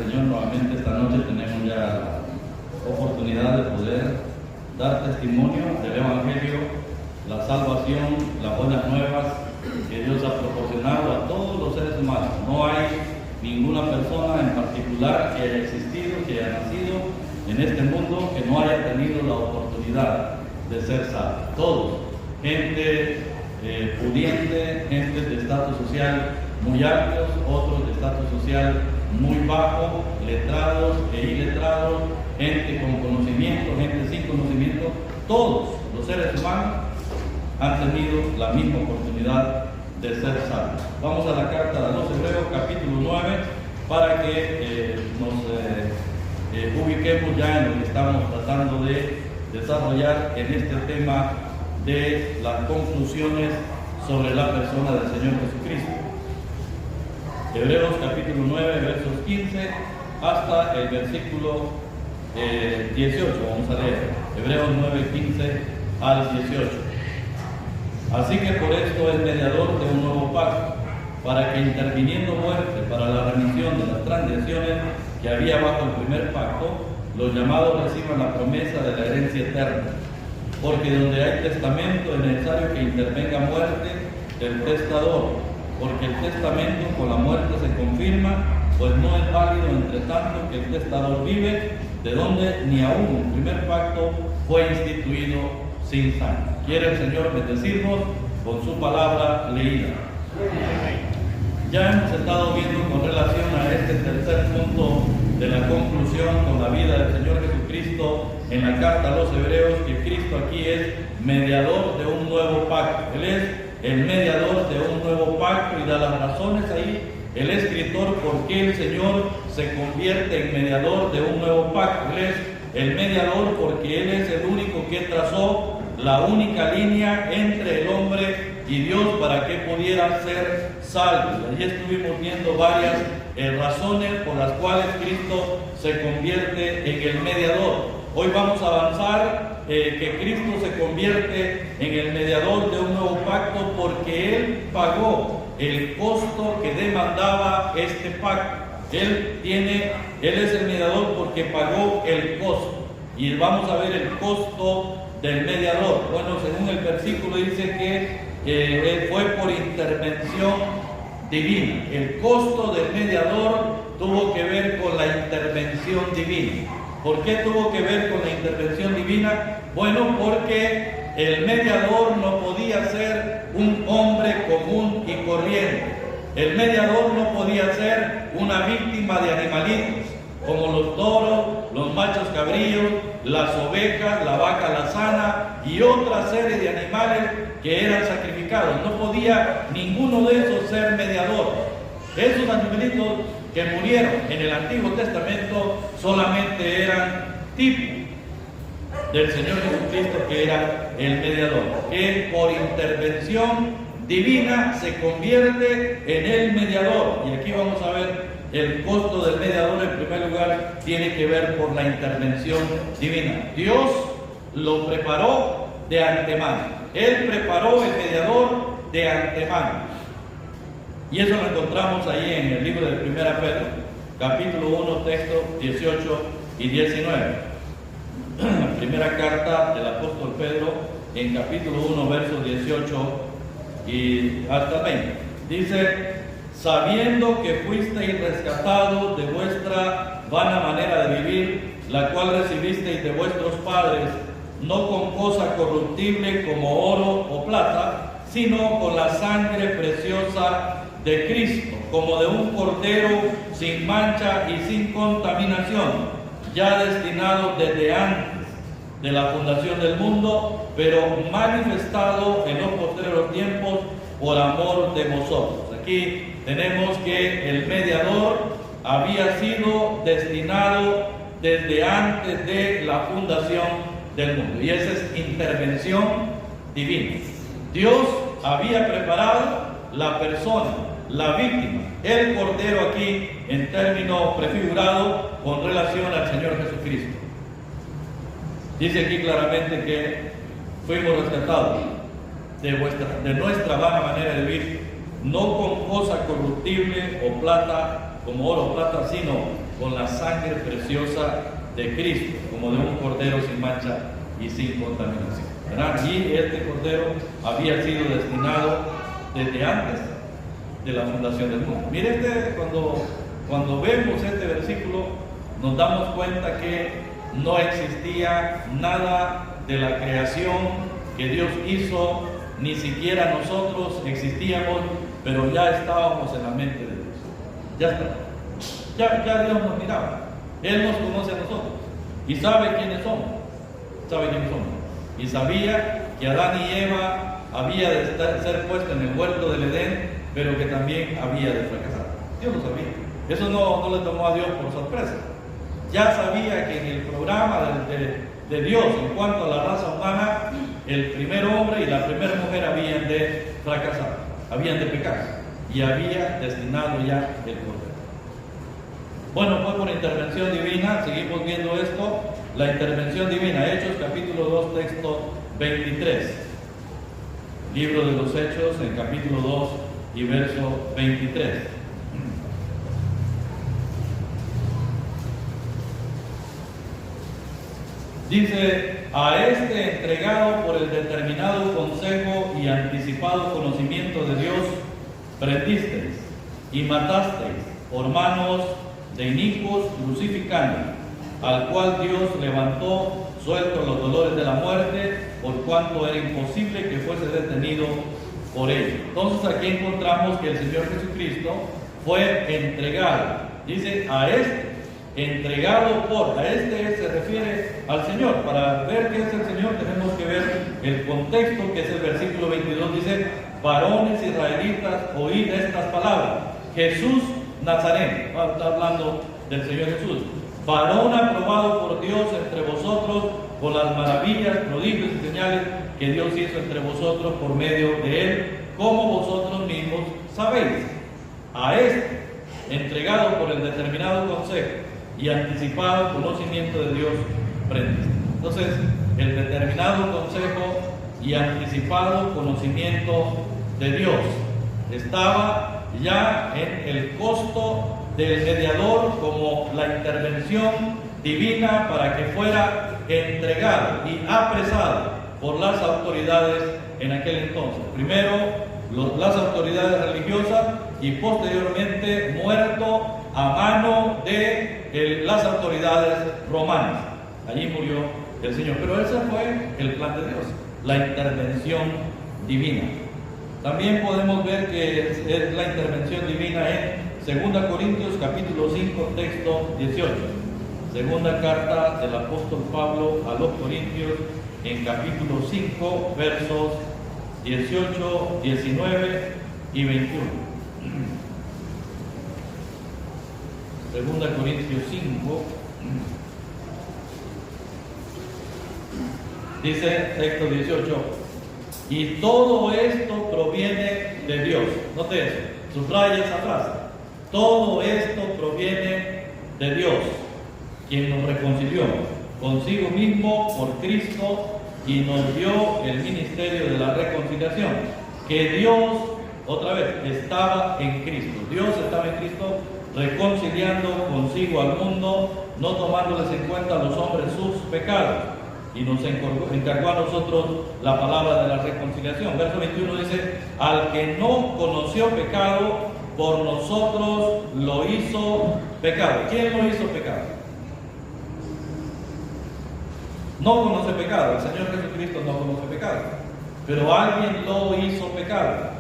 Señor, nuevamente esta noche tenemos ya la oportunidad de poder dar testimonio del Evangelio, la salvación, las buenas nuevas que Dios ha proporcionado a todos los seres humanos. No hay ninguna persona en particular que haya existido, que haya nacido en este mundo, que no haya tenido la oportunidad de ser salvo. Todos, gente pudiente, gente de estatus social muy amplios, otros de estatus social muy bajo, letrados e iletrados, gente con conocimiento, gente sin conocimiento. Todos los seres humanos han tenido la misma oportunidad de ser salvos. Vamos a la carta de los Hebreos, capítulo 9, para que nos ubiquemos ya en lo que estamos tratando de desarrollar en este tema de las conclusiones sobre la persona del Señor Jesucristo. Hebreos capítulo 9, versos 15 hasta el versículo 18. Vamos a leer Hebreos 9, 15 al 18. Así que por esto es mediador de un nuevo pacto, para que interviniendo muerte para la remisión de las transgresiones que había bajo el primer pacto, los llamados reciban la promesa de la herencia eterna. Porque donde hay testamento es necesario que intervenga muerte del testador, porque el testamento con la muerte se confirma, pues no es válido entre tanto que el testador vive, de donde ni aún el primer pacto fue instituido sin sangre. Quiere el Señor bendecirnos con su palabra leída. Ya hemos estado viendo con relación a este tercer punto de la conclusión con la vida del Señor Jesucristo en la carta a los Hebreos, que Cristo aquí es mediador de un nuevo pacto. Él es el mediador de un nuevo pacto y da las razones ahí el escritor por qué el Señor se convierte en mediador de un nuevo pacto. Él es el mediador porque Él es el único que trazó la única línea entre el hombre y Dios para que pudieran ser salvos. Allí estuvimos viendo varias razones por las cuales Cristo se convierte en el mediador. Hoy vamos a avanzar que Cristo se convierte en el mediador de un nuevo pacto porque Él pagó el costo que demandaba este pacto. Él es el mediador porque pagó el costo. Y vamos a ver el costo del mediador. Bueno, según el versículo dice que fue por intervención divina. El costo del mediador tuvo que ver con la intervención divina. ¿Por qué tuvo que ver con la intervención divina? Bueno, porque el mediador no podía ser un hombre común y corriente. El mediador no podía ser una víctima de animalitos, como los toros, los machos cabríos, las ovejas, la vaca lazana y otra serie de animales que eran sacrificados. No podía ninguno de esos ser mediador. Esos animalitos que murieron en el Antiguo Testamento solamente eran tipos del Señor Jesucristo, que era el mediador. Él, por intervención divina, se convierte en el mediador. Y aquí vamos a ver el costo del mediador. En primer lugar, tiene que ver por la intervención divina. Dios lo preparó de antemano. Él preparó el mediador de antemano. Y eso lo encontramos ahí en el libro de 1 Pedro, capítulo 1, textos 18 y 19. Primera carta del apóstol Pedro, en capítulo 1, versos 18 y hasta 20. Dice: sabiendo que fuisteis rescatados de vuestra vana manera de vivir, la cual recibisteis de vuestros padres, no con cosa corruptible como oro o plata, sino con la sangre preciosa de Cristo, como de un cordero sin mancha y sin contaminación, ya destinado desde antes de la fundación del mundo, pero manifestado en los posteriores tiempos por amor de vosotros. Aquí tenemos que el mediador había sido destinado desde antes de la fundación del mundo, y esa es intervención divina. Dios había preparado la persona, la víctima, el cordero aquí en términos prefigurados con relación al Señor Jesucristo. Dice aquí claramente que fuimos rescatados de nuestra vana manera de vivir, no con cosa corruptible o plata, como oro o plata, sino con la sangre preciosa de Cristo, como de un cordero sin mancha y sin contaminación. ¿Verdad? Y este cordero había sido destinado desde antes de la fundación del mundo. Mire, cuando vemos este versículo, nos damos cuenta que no existía nada de la creación que Dios hizo, ni siquiera nosotros existíamos, pero ya estábamos en la mente de Dios. Ya está. Ya Dios nos miraba. Él nos conoce a nosotros y sabe quiénes somos. Y sabía que Adán y Eva había de ser puestos en el huerto del Edén, pero que también había de fracasar. Dios lo sabía. Eso no le tomó a Dios por sorpresa. Ya sabía que en el programa de Dios en cuanto a la raza humana, el primer hombre y la primera mujer habían de fracasar, habían de pecar, y había destinado ya el cordero. Bueno, fue por intervención divina. Seguimos viendo esto, la intervención divina. Hechos capítulo 2, texto 23. Libro de los Hechos, en capítulo 2 y verso 23. Dice: a este entregado por el determinado consejo y anticipado conocimiento de Dios, prendisteis y matasteis por manos de inicuos, crucificando, al cual Dios levantó suelto los dolores de la muerte, por cuanto era imposible que fuese detenido por ello. Entonces aquí encontramos que el Señor Jesucristo fue entregado. Dice: a este entregado por, a este se refiere al Señor. Para ver qué es el Señor tenemos que ver el contexto, que es el versículo 22. Dice: varones israelitas, oíd estas palabras. Jesús Nazareno, está hablando del Señor Jesús, varón aprobado por Dios entre vosotros con las maravillas, prodigios y señales que Dios hizo entre vosotros por medio de él, como vosotros mismos sabéis. A este, entregado por el determinado consejo y anticipado conocimiento de Dios, prendiste. Entonces, el determinado consejo y anticipado conocimiento de Dios estaba ya en el costo del mediador, como la intervención divina para que fuera entregado y apresado por las autoridades en aquel entonces. Primero las autoridades religiosas y posteriormente muerto a mano de las autoridades romanas. Allí murió el Señor. Pero ese fue el plan de Dios, la intervención divina. También podemos ver que es la intervención divina en 2 Corintios capítulo 5, texto 18. Segunda carta del apóstol Pablo a los Corintios, en capítulo 5, versos 18, 19 y 21. 2 Corintios 5, dice, texto 18: y todo esto proviene de Dios. Note eso, subraya esa frase. Todo esto proviene de Dios, quien nos reconcilió consigo mismo por Cristo y nos dio el ministerio de la reconciliación. Que Dios, otra vez, estaba en Cristo. Dios estaba en Cristo reconciliando consigo al mundo, no tomándoles en cuenta a los hombres sus pecados, y nos encargó a nosotros la palabra de la reconciliación. Verso 21 dice: al que no conoció pecado, por nosotros lo hizo pecado. ¿Quién lo hizo pecado? No conoce pecado, el Señor Jesucristo no conoce pecado, pero alguien lo hizo pecado,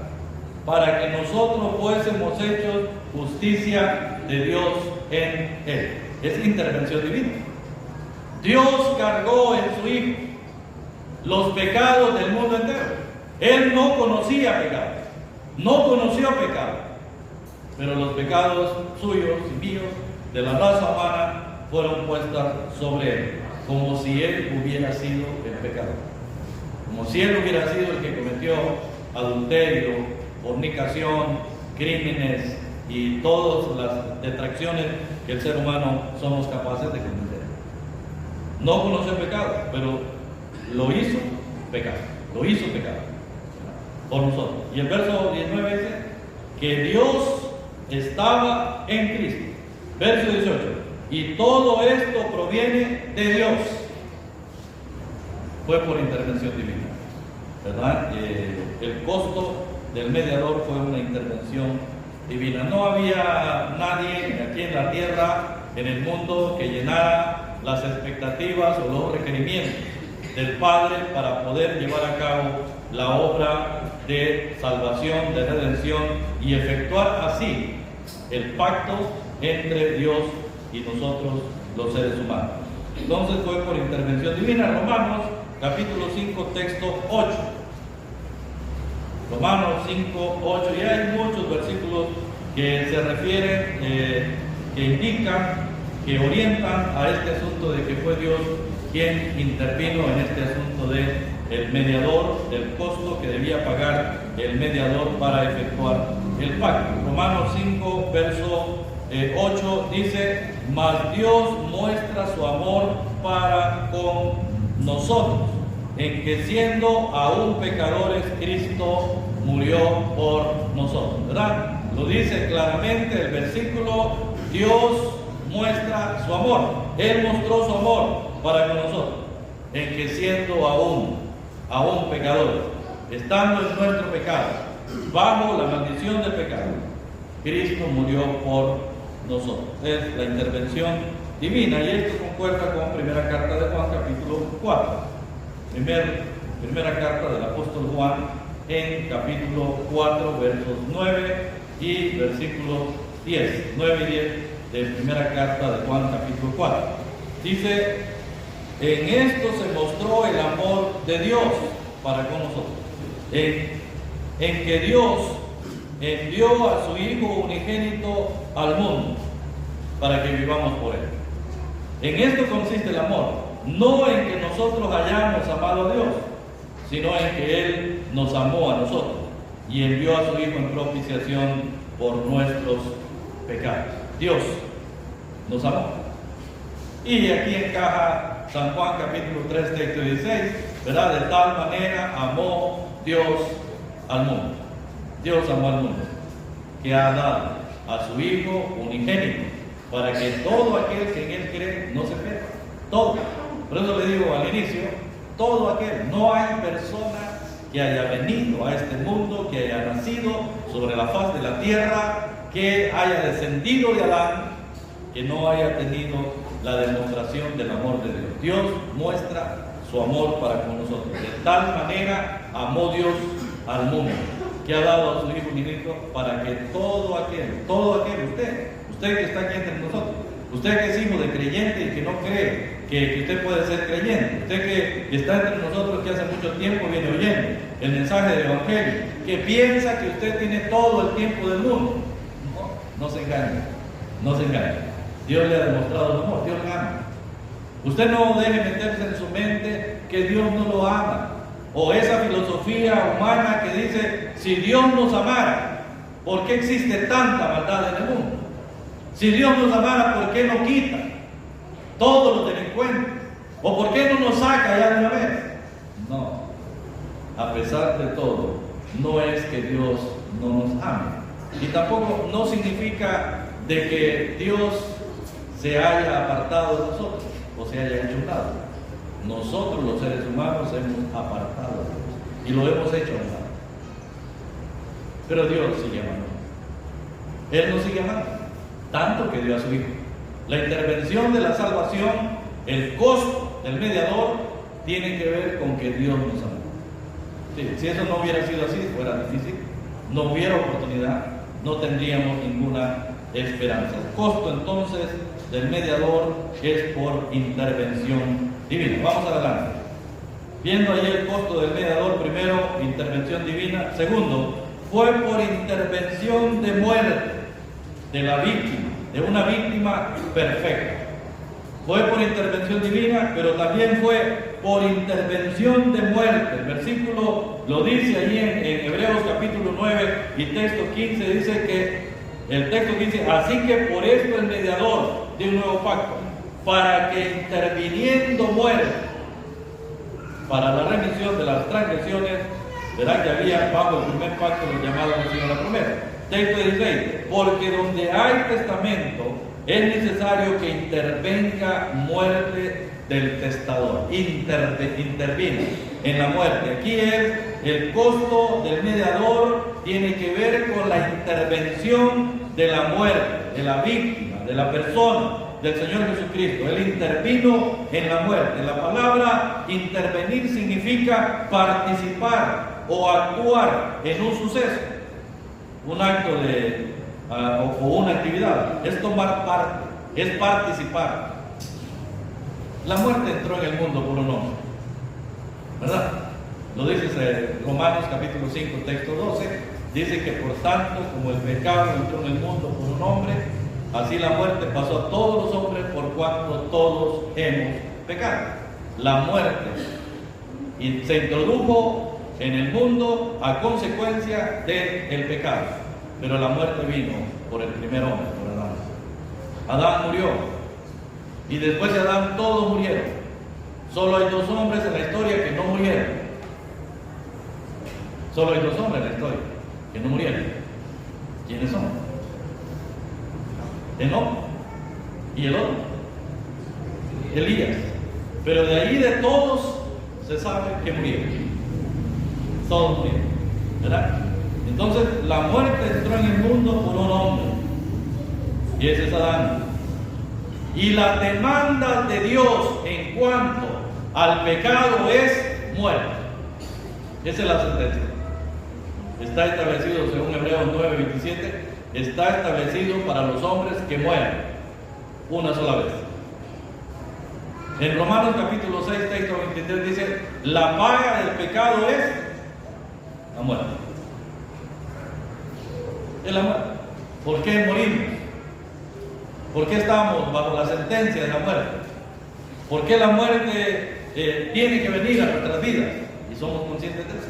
para que nosotros fuésemos hechos justicia de Dios en él. Es intervención divina. Dios cargó en su Hijo los pecados del mundo entero. Él no conocía pecado, no conoció pecado, pero los pecados suyos y míos, de la raza humana, fueron puestas sobre él, como si él hubiera sido el pecador, como si él hubiera sido el que cometió adulterio, fornicación, crímenes y todas las detracciones que el ser humano somos capaces de cometer. No conoció pecado, pero lo hizo pecado, por nosotros. Y el verso 19 dice que Dios estaba en Cristo. Verso 18: y todo esto proviene de Dios. Fue por intervención divina, ¿verdad? El costo del mediador fue una intervención divina. No había nadie aquí en la tierra, en el mundo, que llenara las expectativas o los requerimientos del Padre para poder llevar a cabo la obra de salvación, de redención y efectuar así el pacto entre Dios y nosotros los seres humanos. Entonces fue por intervención divina. Romanos capítulo 5, texto 8. Romanos 5, 8, y hay muchos versículos que se refieren, que indican, que orientan a este asunto de que fue Dios quien intervino en este asunto del mediador, del costo que debía pagar el mediador para efectuar el pacto. Romanos 5, verso 8 dice: mas Dios muestra su amor para con nosotros, en que siendo aún pecadores, Cristo murió por nosotros, ¿verdad? Lo dice claramente el versículo. Dios muestra su amor. Él mostró su amor para con nosotros, en que siendo aún pecadores, estando en nuestro pecado, bajo la maldición del pecado, Cristo murió por nosotros. Es la intervención divina, y esto concuerda con primera carta de Juan, capítulo 4. Primera carta del apóstol Juan, en capítulo 4, versos 9 y versículos 10. 9 y 10 de primera carta de Juan, capítulo 4. Dice: en esto se mostró el amor de Dios para con nosotros, en que Dios envió a su Hijo unigénito al mundo para que vivamos por Él. En esto consiste el amor, no en que nosotros hayamos amado a Dios, sino en que Él nos amó a nosotros y envió a su Hijo en propiciación por nuestros pecados. Dios nos amó. Y aquí encaja San Juan capítulo 3, texto 16, ¿verdad? De tal manera amó Dios al mundo. Dios amó al mundo, que ha dado a su Hijo unigénito, para que todo aquel que en Él cree no se pierda. Todo. Por eso le digo al inicio, todo aquel, no hay persona que haya venido a este mundo, que haya nacido sobre la faz de la tierra, que haya descendido de Adán, que no haya tenido la demostración del amor de Dios. Dios muestra su amor para con nosotros. De tal manera amó Dios al mundo, que ha dado a su Hijo unigénito, para que todo aquel, usted que está aquí entre nosotros, usted que es hijo de creyente y que no cree que usted puede ser creyente, usted que está entre nosotros, que hace mucho tiempo viene oyendo el mensaje del Evangelio, que piensa que usted tiene todo el tiempo del mundo, no se engañe, no se engañe. Dios le ha demostrado el amor, Dios le ama. Usted no debe meterse en su mente que Dios no lo ama, o esa filosofía humana que dice: si Dios nos amara, ¿por qué existe tanta maldad en el mundo? Si Dios nos amara, ¿por qué no quita todos los delincuentes? ¿O por qué no nos saca ya de una vez? No, a pesar de todo, no es que Dios no nos ame, y tampoco no significa de que Dios se haya apartado de nosotros o se haya hecho un lado. Nosotros los seres humanos hemos apartado a Dios y lo hemos hecho a un lado, pero Dios sigue amando. Él nos sigue amando, tanto que dio a su Hijo. La intervención de la salvación, el costo del mediador, tiene que ver con que Dios nos amó. Sí, si eso no hubiera sido así, fuera difícil, no hubiera oportunidad, no tendríamos ninguna esperanza. El costo entonces del mediador es por intervención divina. Vamos adelante. Viendo ahí el costo del mediador, primero, intervención divina. Segundo, fue por intervención de muerte de la víctima, de una víctima perfecta. Fue por intervención divina, pero también fue por intervención de muerte. El versículo lo dice allí en Hebreos capítulo 9 y texto 15, dice que el texto dice: así que por esto el mediador de un nuevo pacto, para que interviniendo muerte para la remisión de las transgresiones, verá que había bajo el primer pacto los llamados reciben la promesa. Texto 16: porque donde hay testamento es necesario que intervenga muerte del testador. Interviene en la muerte. Aquí es el costo del mediador, tiene que ver con la intervención de la muerte, de la víctima, de la persona, del Señor Jesucristo. Él intervino en la muerte. La palabra intervenir significa participar o actuar en un suceso, un acto o una actividad. Es tomar parte, es participar. La muerte entró en el mundo por un hombre, ¿verdad? Lo dice Romanos capítulo 5, texto 12. Dice que por tanto, como el pecado entró en el mundo por un hombre, así la muerte pasó a todos los hombres por cuanto todos hemos pecado. La muerte se introdujo en el mundo a consecuencia del pecado, pero la muerte vino por el primer hombre, por Adán. Adán murió y después de Adán todos murieron. Solo hay dos hombres en la historia que no murieron. Solo hay dos hombres en la historia que no murieron. ¿Quiénes son? Enoc y el otro, Elías. Pero de ahí de todos se sabe que murieron. Todos murieron, ¿verdad? Entonces la muerte entró en el mundo por un hombre, y ese es Adán. Y la demanda de Dios en cuanto al pecado es muerte. Esa es la sentencia. Está establecido según Hebreos 9:27. Está establecido para los hombres que mueran una sola vez. En Romanos capítulo 6, texto 23 dice: la paga del pecado es la muerte. Es la muerte. ¿Por qué morimos? ¿Por qué estamos bajo la sentencia de la muerte? ¿Por qué la muerte tiene que venir a nuestras vidas? Y somos conscientes de eso.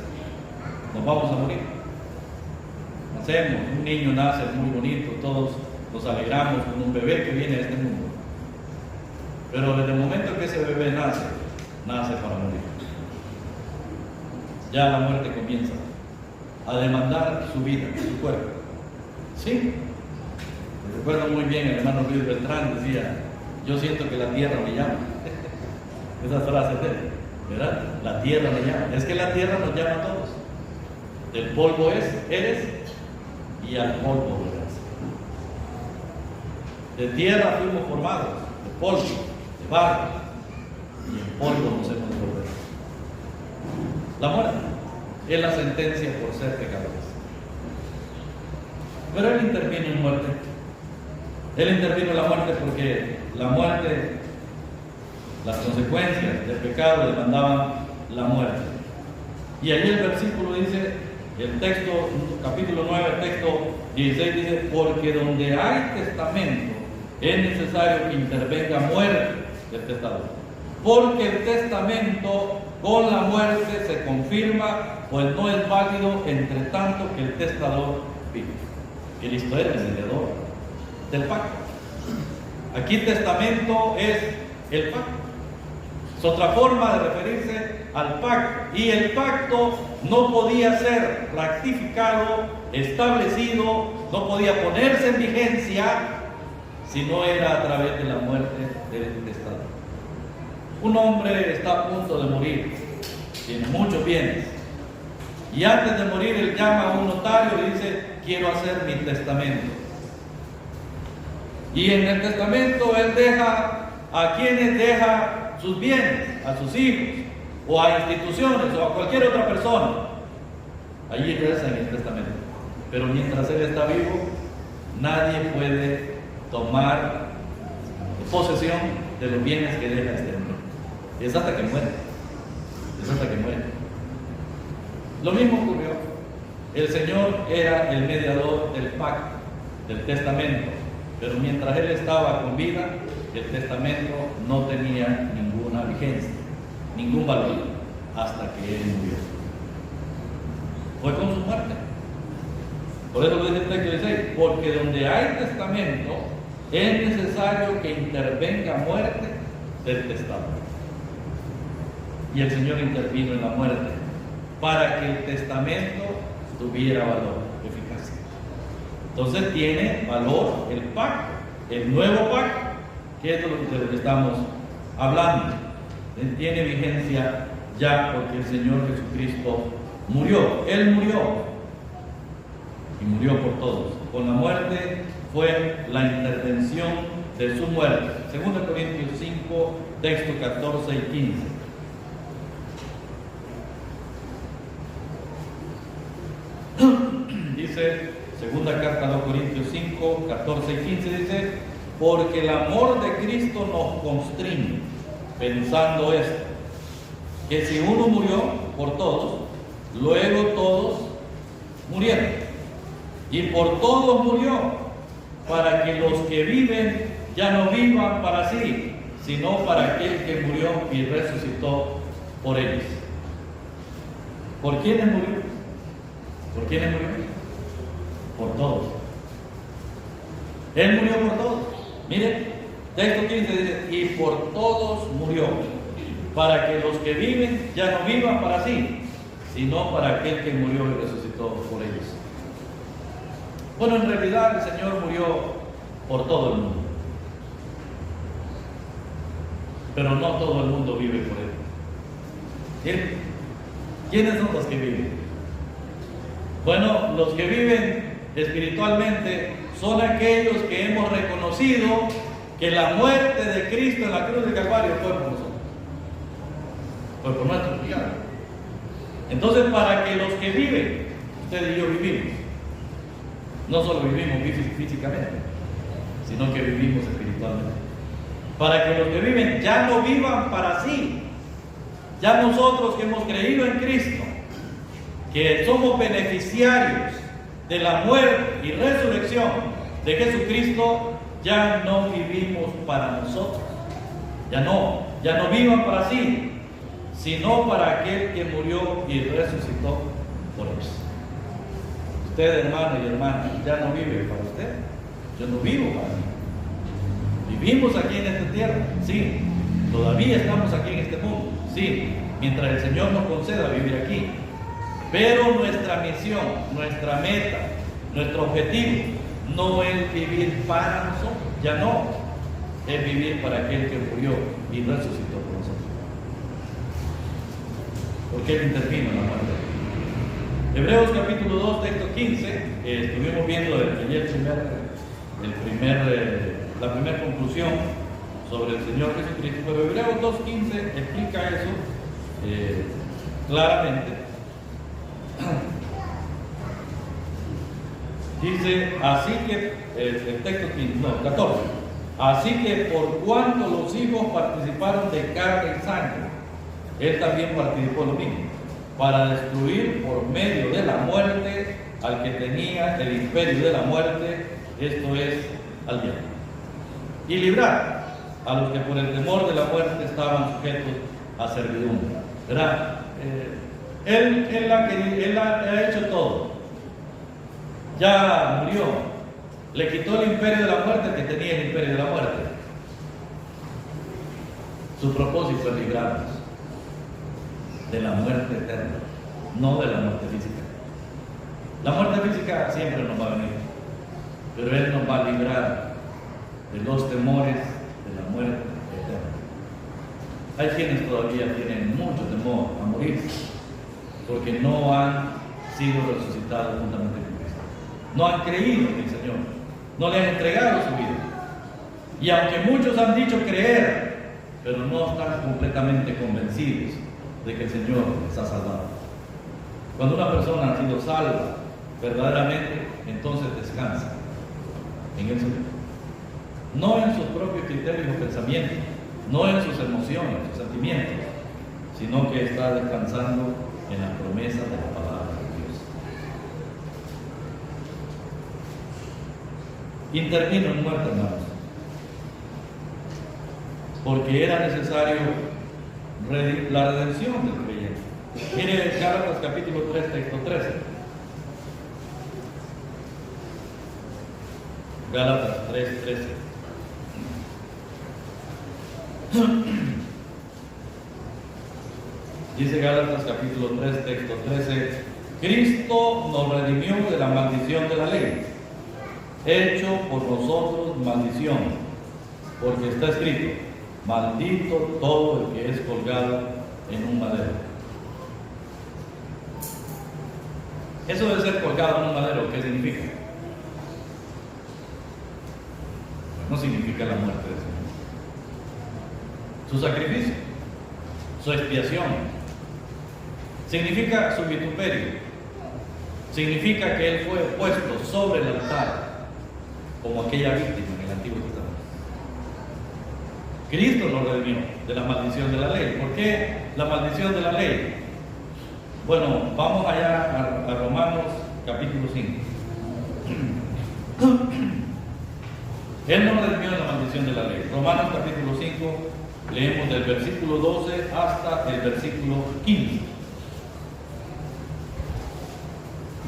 Nos vamos a morir. Nacemos, un niño nace muy bonito, todos nos alegramos con un bebé que viene a este mundo. Pero desde el momento que ese bebé nace para morir. Ya la muerte comienza a demandar su vida, su cuerpo. ¿Sí? Recuerdo muy bien el hermano Luis Beltrán, decía: yo siento que la tierra me llama. Esas frases de él, ¿verdad? La tierra me llama. Es que la tierra nos llama a todos. Del polvo eres y al polvo volverás. De tierra fuimos formados, de polvo, de barro, y en polvo nos hemos de volver. La muerte es la sentencia por ser pecadores. Pero Él intervino en muerte. Él intervino en la muerte porque la muerte, las consecuencias del pecado demandaban la muerte. Y allí el versículo dice, el texto, capítulo 9, texto 16 dice: porque donde hay testamento es necesario que intervenga muerte del testador. Porque el testamento con la muerte se confirma, pues no es válido entre tanto que el testador vive. Cristo era el mediador del pacto. Aquí testamento es el pacto. Es otra forma de referirse al pacto. Y el pacto no podía ser ratificado, establecido, no podía ponerse en vigencia si no era a través de la muerte del testador. Un hombre está a punto de morir, tiene muchos bienes, y antes de morir él llama a un notario y dice: quiero hacer mi testamento. Y en el testamento él deja a quienes deja sus bienes, a sus hijos, o a instituciones, o a cualquier otra persona. Allí reza en el testamento. Pero mientras él está vivo, nadie puede tomar posesión de los bienes que deja este hombre. Es hasta que muere. Es hasta que muere. Lo mismo ocurrió. El Señor era el mediador del pacto, del testamento. Pero mientras Él estaba con vida, el testamento no tenía ninguna vigencia, ningún valor, hasta que Él murió. Fue con su muerte. Por eso lo dice el texto 16: porque donde hay testamento es necesario que intervenga muerte del testador. Y el Señor intervino en la muerte para que el testamento tuviera valor, eficacia. Entonces tiene valor el pacto, El nuevo pacto, que es de lo que estamos hablando, tiene vigencia ya porque el Señor Jesucristo murió. Él murió y murió por todos. Con la muerte fue la intervención de su muerte. 2 Corintios 5, textos 14 y 15. Dice, segunda carta a los Corintios 5, 14 y 15, dice: porque el amor de Cristo nos constriñe, pensando esto, que si uno murió por todos, luego todos murieron. Y por todos murió, para que los que viven ya no vivan para sí, sino para aquel que murió y resucitó por ellos. ¿Por quiénes murió? ¿Por quiénes murió? Por todos. Él murió por todos. Miren, texto 15 dice: y por todos murió, para que los que viven ya no vivan para sí, sino para aquel que murió y resucitó por ellos. Bueno, en realidad el Señor murió por todo el mundo, pero no todo el mundo vive por Él. ¿Quién? ¿Quiénes son los que viven? Bueno, los que viven espiritualmente son aquellos que hemos reconocido que la muerte de Cristo en la cruz del Calvario fue por nosotros, fue por nuestro pecado. Entonces, para que los que viven, usted y yo vivimos, no solo vivimos físicamente, sino que vivimos espiritualmente. Para que los que viven ya no vivan para sí. Ya nosotros que hemos creído en Cristo, que somos beneficiarios de la muerte y resurrección de Jesucristo, ya no vivimos para nosotros. Ya no vivan para sí, sino para aquel que murió y resucitó por ellos. Usted, hermano y hermana, ya no vive para usted. Yo no vivo para mí. Vivimos aquí en esta tierra, sí. Todavía estamos aquí en este mundo, sí. Mientras el Señor nos conceda vivir aquí. Pero nuestra misión, nuestra meta, nuestro objetivo no es vivir para nosotros. Ya no. Es vivir para aquel que murió y resucitó por nosotros. Porque Él intervino en la muerte. Hebreos capítulo 2, texto 15, estuvimos viendo la primera conclusión sobre el Señor Jesucristo, pero Hebreos 2.15 explica eso claramente. Dice, así que, el texto 14, así que por cuanto los hijos participaron de carne y sangre, Él también participó lo mismo, para destruir por medio de la muerte al que tenía el imperio de la muerte, esto es, al diablo, y librar a los que por el temor de la muerte estaban sujetos a servidumbre. ¿Verdad? Él ha hecho todo. Ya murió. Le quitó el imperio de la muerte al que tenía el imperio de la muerte. Su propósito es librarnos de la muerte eterna, no de la muerte física. La muerte física siempre nos va a venir, pero Él nos va a librar de los temores de la muerte eterna. Hay quienes todavía tienen mucho temor a morir porque no han sido resucitados juntamente con Cristo. No han creído en el Señor, no le han entregado su vida. Y aunque muchos han dicho creer, pero no están completamente convencidos de que el Señor les ha salvado. Cuando una persona ha sido salva verdaderamente, entonces descansa en el Señor. No en sus propios criterios o pensamientos, no en sus emociones, sus sentimientos, sino que está descansando en las promesas de la palabra de Dios. Intervino en muerte, hermanos, porque era necesario la redención del creyente. Mire Gálatas capítulo 3, texto 13. Gálatas 3, 13. Dice Gálatas capítulo 3, texto 13: Cristo nos redimió de la maldición de la ley, hecho por nosotros maldición, porque está escrito: maldito todo el que es colgado en un madero. Eso de ser colgado en un madero, ¿qué significa? No significa la muerte de Señor. Su sacrificio, su expiación, significa su vituperio, significa que Él fue puesto sobre el altar como aquella víctima en el Antiguo Testamento. Cristo nos redimió de la maldición de la ley. ¿Por qué la maldición de la ley? Bueno, vamos allá a Romanos capítulo 5. Él nos redimió de la maldición de la ley. Romanos capítulo 5, leemos del versículo 12 hasta el versículo 15.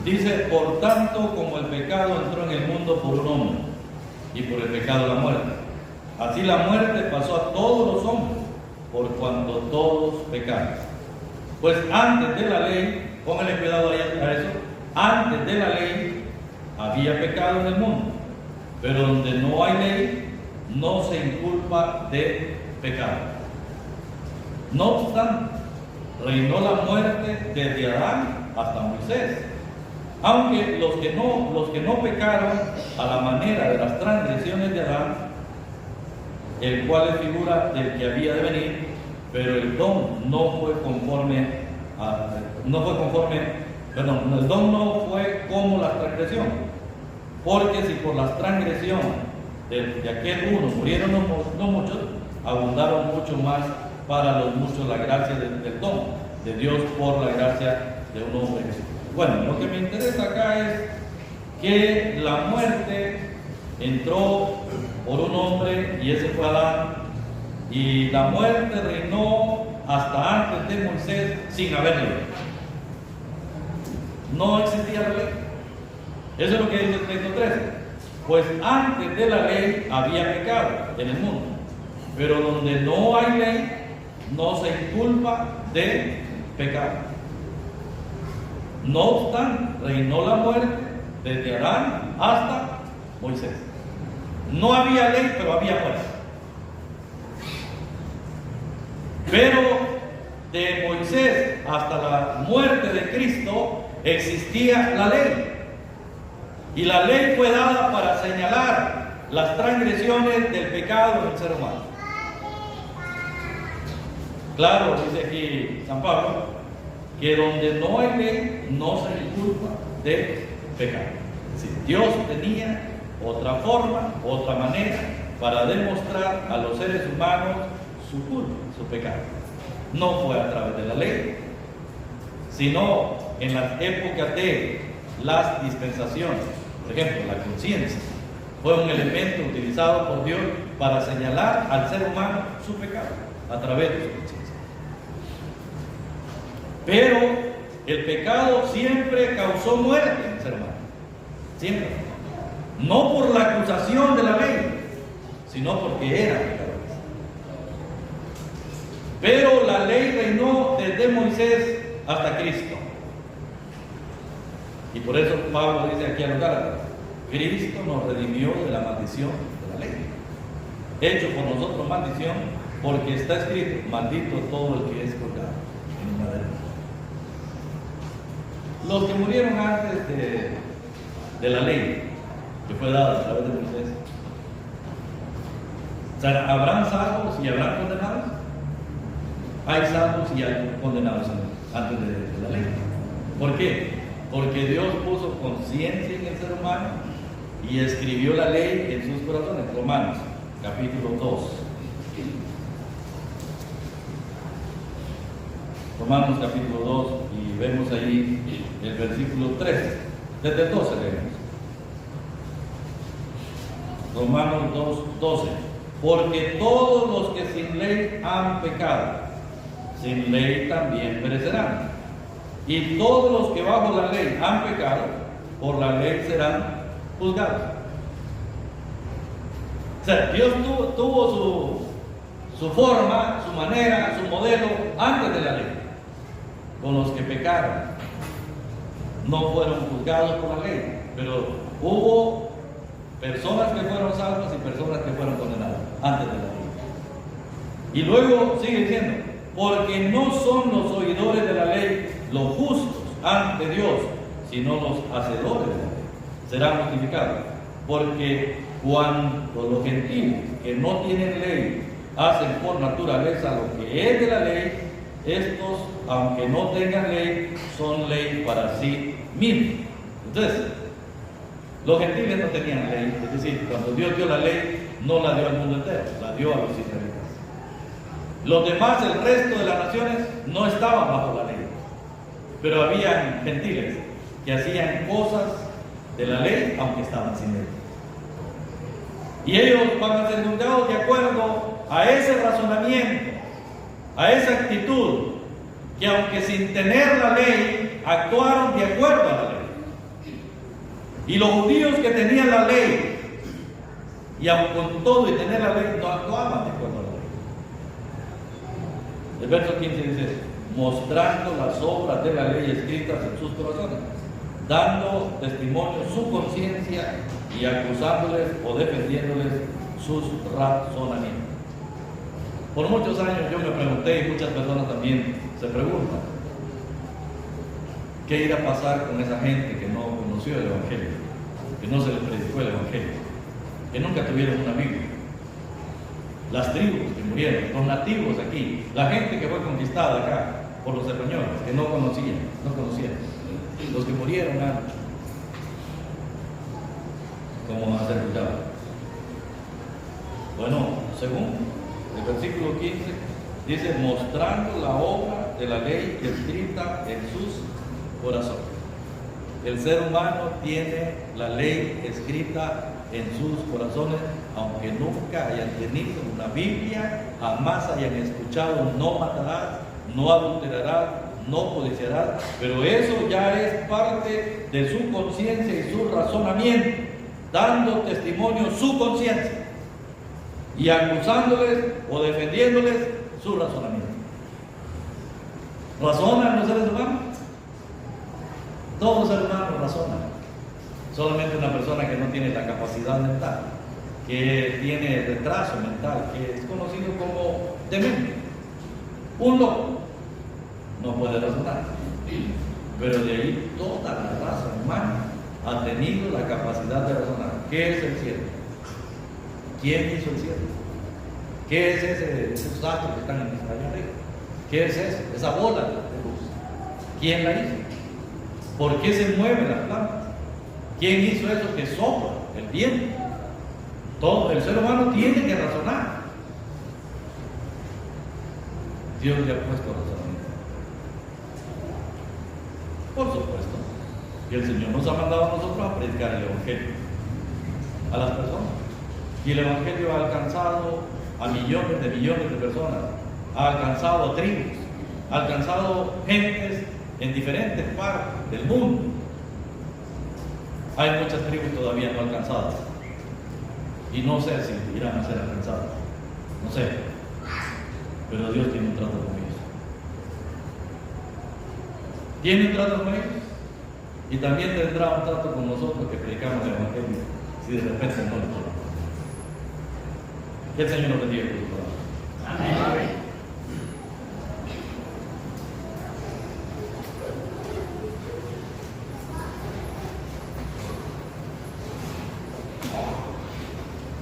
Dice: por tanto, como el pecado entró en el mundo por un hombre, y por el pecado la muerte, así la muerte pasó a todos los hombres, por cuanto todos pecaron. Pues antes de la ley, pónganle cuidado a eso, antes de la ley había pecado en el mundo, pero donde no hay ley, no se inculpa de pecado. No obstante, reinó la muerte desde Adán hasta Moisés, aunque los que no pecaron a la manera de las transgresiones de Adán, el cual es figura del que había de venir, pero el don no fue como la transgresión, porque si por las transgresiones de aquel uno murieron no muchos, abundaron mucho más para los muchos la gracia del don de Dios por la gracia de un hombre. Bueno, lo que me interesa acá es que la muerte entró por un hombre y ese fue Adán, y la muerte reinó hasta antes de Moisés sin haber ley. No existía la ley. Eso es lo que dice el texto 13. Pues antes de la ley había pecado en el mundo, pero donde no hay ley, no se inculpa de pecado. No obstante, reinó la muerte desde Adán hasta Moisés. No había ley, pero había muerte. Pero de Moisés hasta la muerte de Cristo existía la ley. Y la ley fue dada para señalar las transgresiones del pecado del ser humano. Claro, dice aquí San Pablo, que donde no hay ley, no se inculpa de pecado. Es decir, Dios tenía otra forma, otra manera para demostrar a los seres humanos su culpa, su pecado. No fue a través de la ley, sino en las épocas de las dispensaciones. Por ejemplo, la conciencia fue un elemento utilizado por Dios para señalar al ser humano su pecado a través de su conciencia. Pero el pecado siempre causó muerte en el ser humano. Siempre. No por la acusación de la ley, sino porque era pecador. Pero la ley reinó desde Moisés hasta Cristo. Y por eso Pablo dice aquí a los Gálatas: Cristo nos redimió de la maldición de la ley, hecho por nosotros maldición, porque está escrito: maldito todo el que es colgado en un madero. Los que murieron antes de la ley que fue dada a través de Moisés, o sea, ¿habrán salvos y habrán condenados? Hay salvos y hay condenados antes de la ley. ¿Por qué? Porque Dios puso conciencia en el ser humano y escribió la ley en sus corazones. Romanos capítulo 2. Romanos capítulo 2, y vemos ahí el versículo 13, desde el 12 leemos. Romanos 2, 12. Porque todos los que sin ley han pecado, sin ley también perecerán. Y todos los que bajo la ley han pecado, por la ley serán juzgados. O sea, Dios tuvo su forma, su manera, su modelo antes de la ley. Con los que pecaron no fueron juzgados por la ley, pero hubo Personas que fueron salvas y personas que fueron condenadas antes de la ley. Y luego sigue diciendo, porque no son los oidores de la ley los justos ante Dios, sino los hacedores de la ley serán justificados. Porque cuando los gentiles que no tienen ley hacen por naturaleza lo que es de la ley, estos, aunque no tengan ley, son ley para sí mismos. Entonces, los gentiles no tenían ley, es decir, cuando Dios dio la ley, no la dio al mundo entero, la dio a los israelitas. Los demás, el resto de las naciones, no estaban bajo la ley, pero habían gentiles que hacían cosas de la ley, aunque estaban sin ley. Y ellos van a ser juzgados de acuerdo a ese razonamiento, a esa actitud, que aunque sin tener la ley, actuaron de acuerdo a la ley. Y los judíos que tenían la ley, y aun con todo y tener la ley, no actuaban de acuerdo a la ley. El verso 15 dice, mostrando las obras de la ley escritas en sus corazones, dando testimonio su conciencia y acusándoles o defendiéndoles sus razonamientos. Por muchos años yo me pregunté, y muchas personas también se preguntan, ¿qué irá a pasar con esa gente que no conoció el Evangelio, que no se les predicó el Evangelio, que nunca tuvieron una Biblia? Las tribus que murieron, los nativos aquí, la gente que fue conquistada acá por los españoles, que no conocían, los que murieron antes, ¿cómo van a ser juzgados? Bueno, según el versículo 15, dice, mostrando la obra de la ley escrita en sus corazones. El ser humano tiene la ley escrita en sus corazones, aunque nunca hayan tenido una Biblia, jamás hayan escuchado no matarás, no adulterarás, no codiciarás, pero eso ya es parte de su conciencia y su razonamiento, dando testimonio su conciencia y acusándoles o defendiéndoles su razonamiento. ¿Razonan los seres humanos? Todos los seres humanos razonan. Solamente una persona que no tiene la capacidad mental, que tiene retraso mental, que es conocido como demente, un loco, no puede razonar. Pero de ahí toda la raza humana ha tenido la capacidad de razonar. ¿Qué es el cielo? ¿Quién hizo el cielo? ¿Qué es esos astros que están allá arriba? ¿Qué es eso? Esa bola de luz. ¿Quién la hizo? ¿Por qué se mueven las plantas? ¿Quién hizo eso que sopla? El viento. Todo el ser humano tiene que razonar. Dios le ha puesto razonamiento. Por supuesto. Y el Señor nos ha mandado a nosotros a predicar el Evangelio a las personas. Y el Evangelio ha alcanzado a millones de personas. Ha alcanzado a tribus. Ha alcanzado gentes en diferentes partes del mundo. Hay muchas tribus todavía no alcanzadas. Y no sé si irán a ser alcanzadas. No sé. Pero Dios tiene un trato con ellos. Tiene un trato con ellos. Y también tendrá un trato con nosotros que predicamos el Evangelio, si de repente no lo podemos. Que el Señor nos bendiga por su palabra. Amén.